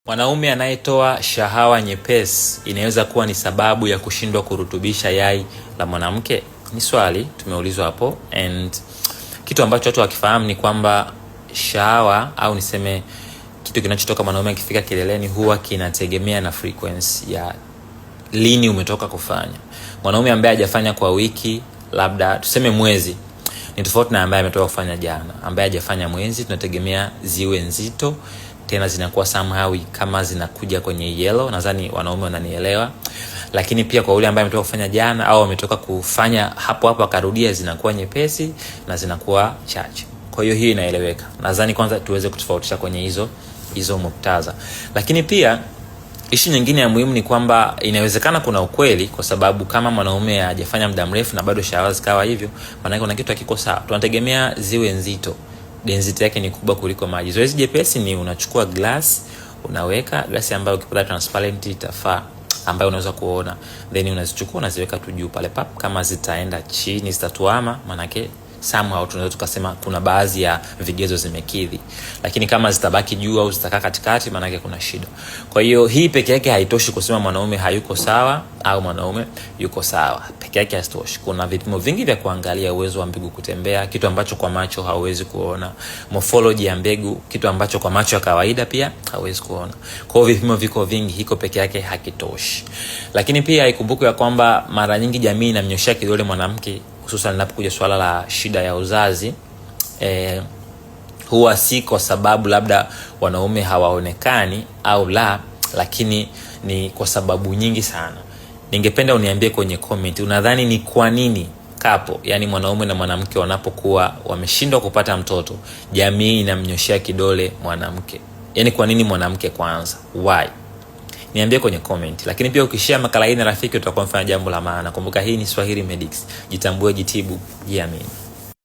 Mwanaume anayetoa shahawa nyepesi inaweza kuwa ni sababu ya kushindwa kurutubisha yai la mwanamke? Ni swali tumeulizwa hapo, and kitu ambacho watu wakifahamu ni kwamba shahawa au niseme kitu kinachotoka mwanaume akifika kileleni huwa kinategemea na frequency ya lini umetoka kufanya. Mwanaume ambaye hajafanya kwa wiki, labda tuseme mwezi, ni tofauti na ambaye ametoka kufanya jana. Ambaye hajafanya mwezi tunategemea ziwe nzito, tena zinakuwa somehow kama zinakuja kwenye yellow. Nadhani wanaume wananielewa. Lakini pia kwa yule ambaye ametoka kufanya jana au ametoka kufanya hapo hapo akarudia, zinakuwa nyepesi na zinakuwa chache. Kwa hiyo hii inaeleweka. Nadhani kwanza tuweze kutofautisha kwenye hizo muktadha. Lakini pia issue nyingine ya muhimu ni kwamba inawezekana kuna ukweli, kwa sababu kama mwanaume hajafanya muda mrefu na bado shahawa zikawa hivyo, maana kuna kitu hakiko sawa. Tunategemea ziwe nzito, density yake ni kubwa kuliko maji. Zoezi jepesi ni unachukua glass, unaweka glass ambayo ukipata transparent itafaa, ambayo unaweza kuona, then unazichukua unaziweka tu juu pale pap. Kama zitaenda chini zitatuama, maana yake somehow tunaweza tukasema kuna baadhi ya vigezo zimekidhi. Lakini kama zitabaki juu au zitakaa katikati, maana yake kuna shida. Kwa hiyo hii peke yake haitoshi kusema mwanaume hayuko sawa au mwanaume yuko sawa. Peke yake haitoshi. Kuna vipimo vingi vya kuangalia uwezo wa mbegu kutembea, kitu ambacho kwa macho hauwezi kuona. Morphology ya mbegu, kitu ambacho kwa macho ya kawaida pia hauwezi kuona. Kwa hiyo vipimo viko vingi, hiko peke yake hakitoshi. Lakini pia ikumbuke ya kwamba mara nyingi jamii inamnyoshia kidole mwanamke, hususan linapokuja swala la shida ya uzazi. Huwa si kwa sababu labda wanaume hawaonekani au la, lakini ni kwa sababu nyingi sana. Ningependa uniambie kwenye comment, unadhani ni kwa nini kapo, yani mwanaume na mwanamke wanapokuwa wameshindwa kupata mtoto, jamii inamnyoshia kidole mwanamke? Yani kwa nini mwanamke kwanza? Why? Niambie kwenye comment. Lakini pia ukishare makala hii na rafiki utakuwa mfanya jambo la maana. Kumbuka hii ni Swahili Medics. Jitambue, jitibu, jiamini.